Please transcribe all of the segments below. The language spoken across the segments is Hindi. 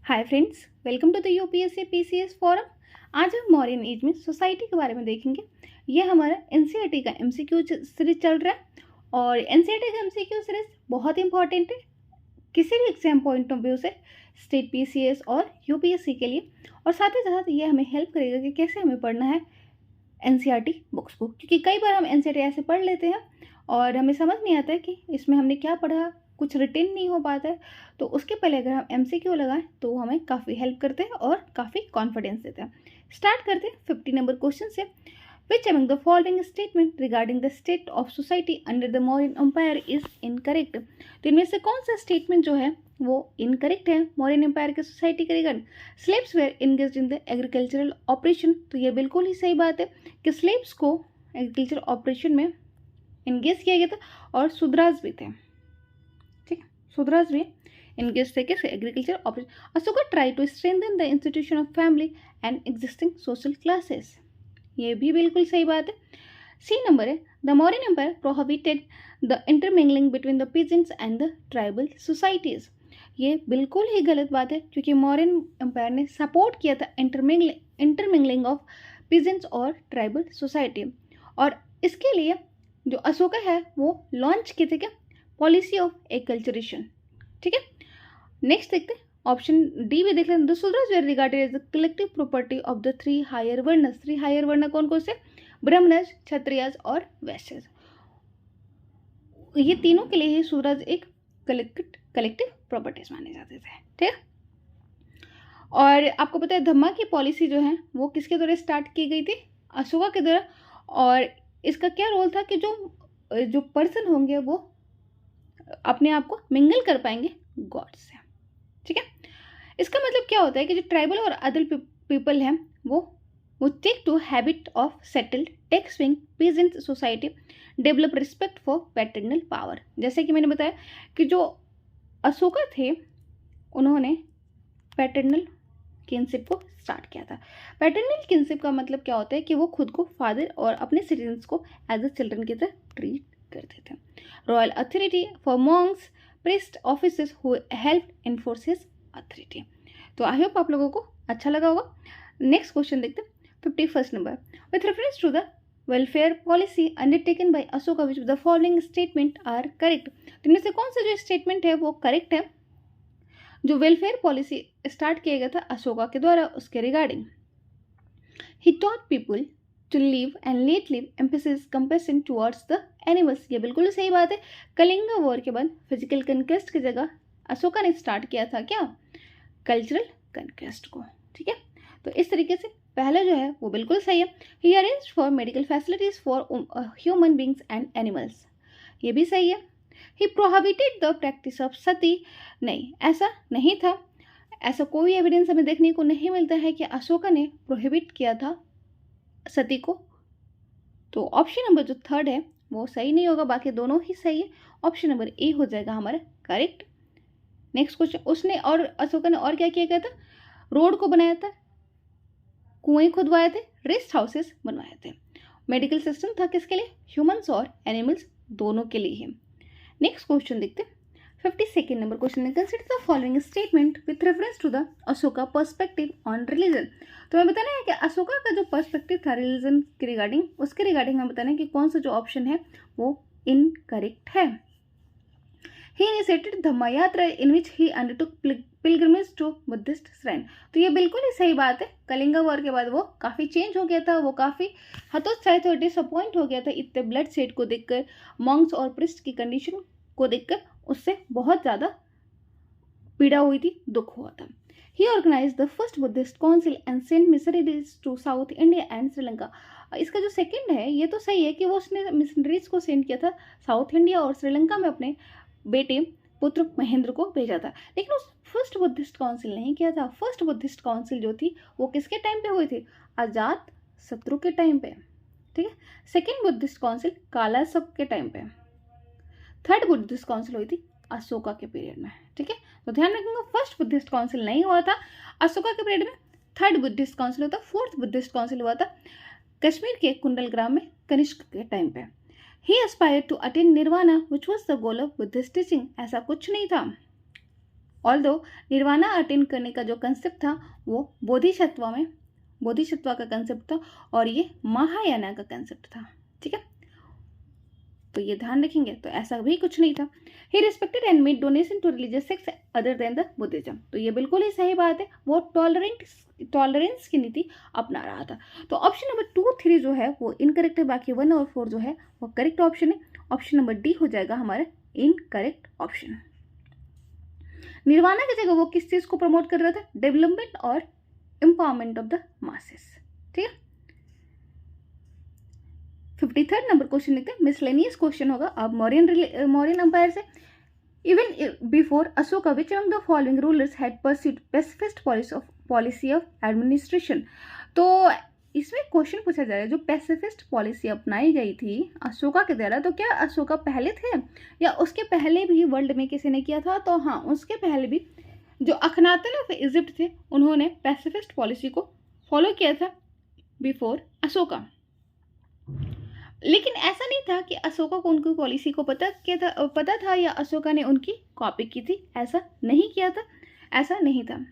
Hi friends, welcome to the UPSC PCS forum. आज हम मॉडर्न एज में सोसाइटी के बारे में देखेंगे। ये हमारा एनसीईआरटी का एमसीक्यू सीरीज चल रहा है और एनसीईआरटी का एमसीक्यू सीरीज बहुत इंपॉर्टेंट है किसी भी एग्जाम पॉइंट ऑफ व्यू से, स्टेट पीसीएस और यूपीएससी के लिए। और साथ ही साथ ये हमें हेल्प करेगा कि कैसे हमें पढ़ना है एनसीईआरटी बुक्स को, क्योंकि कई बार हम एनसीईआरटी ऐसे पढ़ लेते हैं और हमें समझ नहीं आता है कि इसमें हमने क्या पढ़ा, कुछ रिटेन नहीं हो पाता है। तो उसके पहले अगर हम एमसीक्यू लगाएं तो हमें काफ़ी हेल्प करते हैं और काफ़ी कॉन्फिडेंस देते हैं। स्टार्ट करते हैं 50 नंबर क्वेश्चन से। Which among the following statement regarding the state of society under the Mauryan empire is incorrect. तो इनमें से कौन सा स्टेटमेंट जो है वो इनकरेक्ट है मौर्यन एम्पायर के सोसाइटी के regarding. Slaves were engaged in the agricultural operation. तो ये बिल्कुल ही सही बात है कि स्लेव्स को एग्रीकल्चर ऑपरेशन में इंगेज किया गया था और सुद्राज भी थे। ठीक है, सुद्राज भी इंगेज थे किस agriculture operation. Ashoka try to strengthen the institution of family and existing social classes. ये भी बिल्कुल सही बात है। सी नंबर है the Mauryan empire prohibited the intermingling between the peasants and the tribal societies. ये बिल्कुल ही गलत बात है क्योंकि मौर्यन एम्पायर ने सपोर्ट किया था इंटरमिंगलिंग ऑफ पीजेंट्स और ट्राइबल सोसाइटी। और इसके लिए जो अशोका है वो लॉन्च किए थे क्या, पॉलिसी ऑफ एग्रीकल्चरेशन। ठीक है, नेक्स्ट देखते हैं ऑप्शन डी भी देख लेते हैं। The Shudras were regarded as the collective property of the three higher varnas. Three higher varna कौन कौन से, ब्राह्मणज, क्षत्रियज और वैश्यज। ये तीनों के लिए ही शूद्रास एक कलेक्टिव प्रॉपर्टीज माने जाते थे। ठीक है, और आपको पता है धम्मा की पॉलिसी जो है वो किसके द्वारा स्टार्ट की गई थी, अशोका के द्वारा। और इसका क्या रोल था कि जो पर्सन होंगे वो अपने आप को मिंगल कर पाएंगे गॉड से। ठीक है, इसका मतलब क्या होता है कि जो ट्राइबल और अदर पीपल हैं वो take to habit of settled take swing peasant society develop respect for paternal power. जैसे कि मैंने बताया कि जो अशोका थे उन्होंने पैटर्नल किनशिप को स्टार्ट किया था। पैटर्नल किनशिप का मतलब क्या होता है कि वो खुद को फादर और अपने सिटीजन्स को एज अ चिल्ड्रन की तरह ट्रीट करते थे। Royal authority for Monks, priest, officers who help enforce his authority. तो आई होप आप लोगों को अच्छा लगा होगा। नेक्स्ट क्वेश्चन देखते हैं 51 number. With reference to the welfare policy undertaken by Ashoka which the following statement are correct. इनमें से कौन सा जो स्टेटमेंट है वो करेक्ट है। जो वेलफेयर पॉलिसी स्टार्ट किया गया था अशोका के द्वारा उसके regarding, he taught people to live and let live, emphasis compassion towards the animals. ये बिल्कुल सही बात है। कलिंगा वॉर के बाद फिजिकल कनक्वेस्ट की जगह अशोका ने स्टार्ट किया था क्या, कल्चरल कनक्वेस्ट को। ठीक है, तो इस तरीके से पहला जो है वो बिल्कुल सही है। He arrange for medical facilities for human beings and animals, ये भी सही है। He prohibited the practice of sati, नहीं ऐसा नहीं था। ऐसा कोई एविडेंस हमें देखने को नहीं मिलता है कि अशोका ने प्रोहिबिट किया था सती को। तो ऑप्शन नंबर जो थर्ड है वो सही नहीं होगा, बाकी दोनों ही सही है। ऑप्शन नंबर ए हो जाएगा हमारा करेक्ट। नेक्स्ट क्वेश्चन, उसने और अशोका ने और क्या किया गया था, रोड को बनाया था, कुएं खुदवाए थे, रेस्ट हाउसेस बनवाए थे। मेडिकल सिस्टम था किसके लिए, ह्यूमंस और एनिमल्स दोनों के लिए ही। नेक्स्ट क्वेश्चन देखते हैं 52nd number question. Consider the following statement with reference to the Ashoka perspective on religion. तो हमें बताना है कि अशोका का जो पर्सपेक्टिव था रिलीजन के रिगार्डिंग, उसके रिगार्डिंग हमें बताना है कि कौन सा जो ऑप्शन है वो इनकरेक्ट है। ही initiated Dhamma Yatra in which he undertook pilgrimage to Buddhist shrine. तो ये बिल्कुल ही सही बात है। कलिंगा वॉर के बाद वो काफ़ी चेंज हो गया था, वो काफ़ी हतोत्साहित और डिसअपॉइंट हो गया था इतने ब्लड शेड को देखकर, मॉन्क्स और प्रिस्ट की कंडीशन को देखकर उससे बहुत ज़्यादा पीड़ा हुई थी, दुख हुआ था। He organise the first Buddhist council and sent missionaries to South India and Sri Lanka. इसका जो सेकंड है ये तो सही है कि वो उसने मिशनरीज को सेंड किया था साउथ इंडिया और श्रीलंका में अपने बेटे पुत्र महेंद्र को भेजा था, लेकिन उस फर्स्ट बुद्धिस्ट काउंसिल नहीं किया था। फर्स्ट बुद्धिस्ट काउंसिल जो थी वो किसके टाइम पे हुई थी, अजात शत्रु के टाइम पे। ठीक है, सेकेंड बुद्धिस्ट काउंसिल कालाशोक के टाइम पे, थर्ड बुद्धिस्ट काउंसिल हुई थी अशोका के पीरियड में। ठीक है, तो ध्यान रखिएगा फर्स्ट बुद्धिस्ट काउंसिल नहीं हुआ था अशोका के पीरियड में, थर्ड बुद्धिस्ट काउंसिल हुआ था, फोर्थ बुद्धिस्ट काउंसिल हुआ था कश्मीर के कुंडलग्राम में कनिष्क के टाइम पे। He aspired to attain nirvana, which was the goal of Buddhist teaching. ऐसा कुछ नहीं था। ऑल्दो निर्वाणा अटेन करने का जो कंसेप्ट था वो बोधिसत्वा का कंसेप्ट था और ये महायाना का कंसेप्ट था। ठीक है, तो ये ध्यान रखेंगे। तो ऐसा भी कुछ नहीं था। He respected and made donation to religious sects other than the Buddhism. तो ये बिल्कुल ही सही बात है, वो टॉलरेंस की नीति अपना रहा था। तो ऑप्शन नंबर 2, 3 जो है वो इनकरेक्ट है, बाकी 1 और 4 जो है वो करेक्ट ऑप्शन है। ऑप्शन नंबर डी हो जाएगा हमारा इनकरेक्ट ऑप्शन। निर्वाणा की जगह वो किस चीज को प्रमोट कर रहा था? डेवलपमेंट और एम्पावरमेंट ऑफ द मासेस। ठीक है, 53rd नंबर क्वेश्चन लिखते हैं, मिसलेनियस क्वेश्चन होगा। अब मौर्यन अंपायर से, even before Ashoka which among the following rulers had pursued pacifist policy of administration. तो इसमें क्वेश्चन पूछा जा रहा है, जो पेसिफिस्ट पॉलिसी अपनाई गई थी अशोका के द्वारा, तो क्या अशोका पहले थे या उसके पहले भी वर्ल्ड में किसी ने किया था? तो हाँ, उसके पहले भी जो अखनातन ऑफ इजिप्ट थे उन्होंने पेसिफिस्ट पॉलिसी को फॉलो किया था बिफोर अशोका। लेकिन ऐसा नहीं था कि अशोका को उनकी पॉलिसी को पता था या अशोका ने उनकी कॉपी की थी, ऐसा नहीं किया था, ऐसा नहीं था।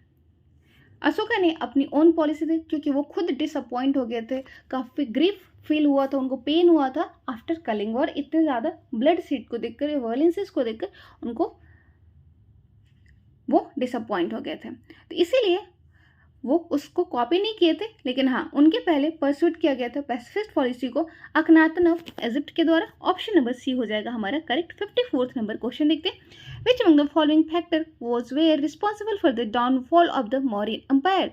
अशोका ने अपनी ओन पॉलिसी थी, क्योंकि वो खुद डिसअपॉइंट हो गए थे, काफ़ी ग्रीफ फील हुआ था, उनको पेन हुआ था आफ्टर कलिंग वॉर। इतने ज़्यादा ब्लड सीट को देखकर, वायलेंसेस को देखकर उनको वो डिसअपॉइंट हो गए थे, तो इसीलिए वो उसको कॉपी नहीं किए थे। लेकिन हाँ, उनके पहले परस्यूट किया गया था पेसिफिस्ट पॉलिसी को अखनातन ऑफ इजिप्ट के द्वारा। ऑप्शन नंबर सी हो जाएगा हमारा करेक्ट। 54th नंबर क्वेश्चन देखते हैं, which among the following factor was were responsible for the downfall of the Mauryan empire.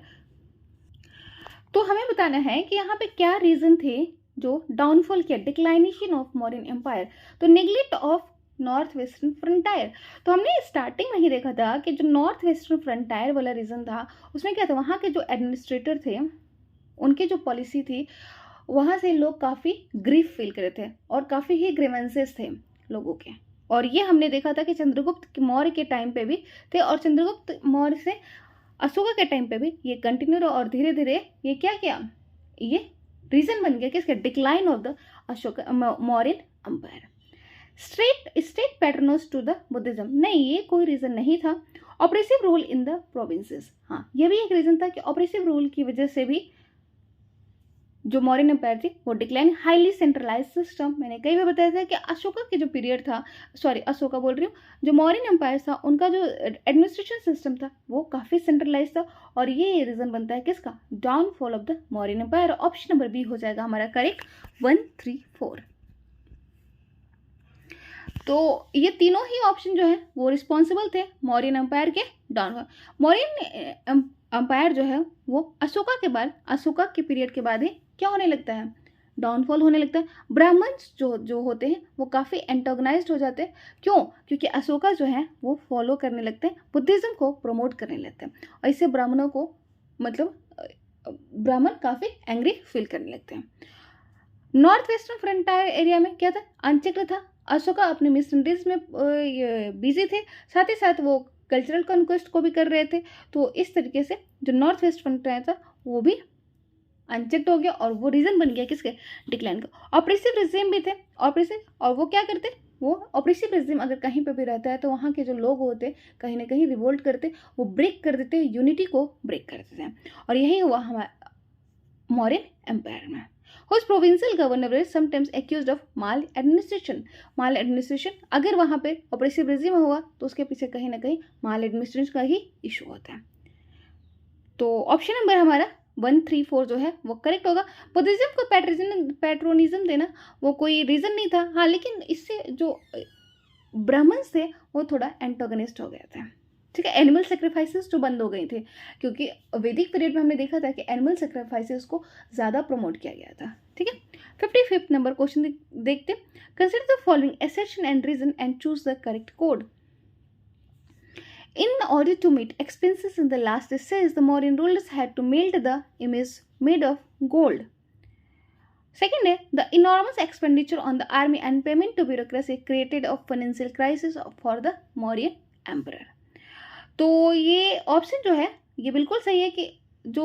तो हमें बताना है कि यहाँ पे क्या रीजन थे जो डाउनफॉल किया, डिक्लाइनेशन ऑफ मौर्यन एम्पायर। तो neglect of north western frontier. तो हमने स्टार्टिंग में ही देखा था कि जो नॉर्थ वेस्टर्न फ्रंटायर वाला रीजन था, उसमें क्या था, वहाँ के जो एडमिनिस्ट्रेटर थे, उनकी जो पॉलिसी थी, वहाँ से लोग काफ़ी ग्रीफ फील कर रहे थे और काफ़ी ही ग्रीवेंसेस थे लोगों के। और ये हमने देखा था कि चंद्रगुप्त मौर्य के टाइम पे भी थे, और चंद्रगुप्त मौर्य से अशोका के टाइम पे भी ये कंटिन्यू रहा, और धीरे धीरे ये क्या किया, ये रीजन बन गया किसका, decline of the Ashoka Mauryan empire. State patronage to the Buddhism, नहीं, ये कोई रीजन नहीं था। Oppressive rule in the provinces, हाँ, ये भी एक रीजन था कि ऑपरेसिव रूल की वजह से भी जो मौर्यन एम्पायर थी वो डिक्लाइन। हाईली सेंट्रलाइज सिस्टम, मैंने कई बार बताया था कि अशोका के जो पीरियड था, अशोका बोल रही हूँ, जो मौर्यन एम्पायर था उनका जो एडमिनिस्ट्रेशन सिस्टम था वो काफ़ी सेंट्रलाइज था, और ये रीजन बनता है किसका, downfall of the Mauryan empire. Option number B हो जाएगा हमारा करेक्ट, 1, 3, 4। तो ये तीनों ही ऑप्शन जो है वो रिस्पॉन्सिबल थे मौर्यन एम्पायर के डाउनफॉल। मौर्यन एम्पायर जो है वो अशोका के पीरियड के बाद ही क्या होने लगता है, डाउनफॉल होने लगता है। ब्राह्मण्स जो होते हैं वो काफ़ी एंटागोनाइज्ड हो जाते हैं। क्यों? क्योंकि अशोका जो है वो फॉलो करने लगते हैं, बुद्धिज़्म को प्रमोट करने लगते हैं, और इससे ब्राह्मणों को, मतलब ब्राह्मण काफ़ी एंग्री फील करने लगते हैं। नॉर्थ वेस्टर्न फ्रंटायर एरिया में क्या था, अनचेक्ड था। अशोका अपने मिशनरीज में बिजी थे, साथ ही साथ वो कल्चरल कॉन्क्वेस्ट को भी कर रहे थे। तो इस तरीके से जो नॉर्थ वेस्ट फ्रंटायर था वो भी अनचेक्ड हो गया, और वो रीजन बन गया किसके, डिक्लाइन का। ऑपरेसिव रिजिम भी थे, ऑपरेसिव, और वो क्या करते, वो ऑपरेसिव रिजिम अगर कहीं पर भी रहता है तो वहाँ के जो लोग होते कहीं ना कहीं रिवोल्ट करते, वो ब्रेक कर देते, यूनिटी को ब्रेक कर देते हैं। और यही हुआ हमारे मौर्यन एम्पायर में। whose provincial governor is sometimes accused of maladministration। Mall administration, अगर वहाँ पे ऑपरेसिव रिजिम हुआ तो उसके पीछे कहीं ना कहीं माल एडमिनिस्ट्रेशन का ही इशू होता है। तो ऑप्शन नंबर हमारा 1, 3, 4 जो है वो करेक्ट होगा। बुद्धिज्म को पैट्रोनिज्म देना वो कोई रीज़न नहीं था, हाँ, लेकिन इससे जो ब्राह्मण्स थे वो थोड़ा एंटागनिस्ट हो गया था। ठीक है, एनिमल सेक्रीफाइसेस जो बंद हो गई थे, क्योंकि वैदिक पीरियड में हमने देखा था कि एनिमल सेक्रीफाइसेस को ज़्यादा प्रमोट किया गया था। ठीक है, 55th नंबर क्वेश्चन देखते हैं, consider the following assertion and reason and choose the correct code. In order to meet expenses in the last essays, the Mauryan rulers had to melt the image made of gold. Second है, the enormous expenditure on the army and payment to bureaucracy created a financial crisis for the Mauryan emperor. तो ये ऑप्शन जो है ये बिल्कुल सही है कि जो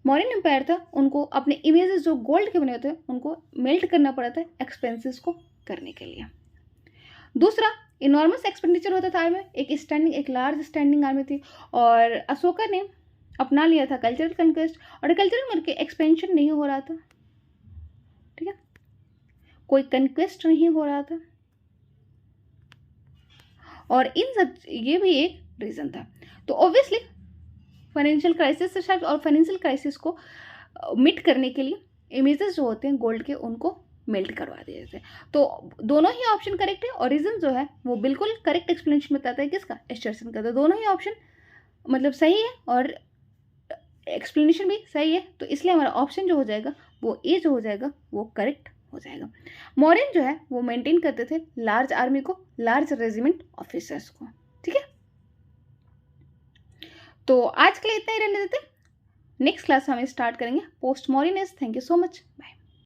मौर्यन एम्पायर था उनको अपने इमेजेस जो गोल्ड के बने होते हैं उनको मेल्ट करना पड़ा था एक्सपेंसेस को करने के लिए। दूसरा, इनॉर्मस एक्सपेंडिचर होता था आर्मी में, एक लार्ज स्टैंडिंग आर्मी थी। और अशोका ने अपना लिया था कल्चरल कंक्वेस्ट, और कल्चरल मिलकर एक्सपेंशन नहीं हो रहा था, ठीक है, कोई कंक्वेस्ट नहीं हो रहा था, और इन सब ये भी एक रीज़न था। तो ऑब्वियसली फाइनेंशियल क्राइसिस से शायद, और फाइनेंशियल क्राइसिस को मिट करने के लिए इमेजेस जो होते हैं गोल्ड के उनको मेल्ट करवा दिए थे। तो दोनों ही ऑप्शन करेक्ट है, और रीज़न जो है वो बिल्कुल करेक्ट एक्सप्लेनेशन बताता है किसका, एस्चरसन का। तो दोनों ही ऑप्शन मतलब सही है और एक्सप्लेनेशन भी सही है, तो इसलिए हमारा ऑप्शन जो हो जाएगा वो ए जो हो जाएगा वो करेक्ट हो जाएगा। मौर्यन जो है वो मेंटेन करते थे लार्ज आर्मी को, लार्ज रेजिमेंट ऑफिसर्स को, ठीक है। तो आज के लिए इतना ही रहने देते, नेक्स्ट क्लास हम स्टार्ट करेंगे post Mauryan age. Thank you so much, bye.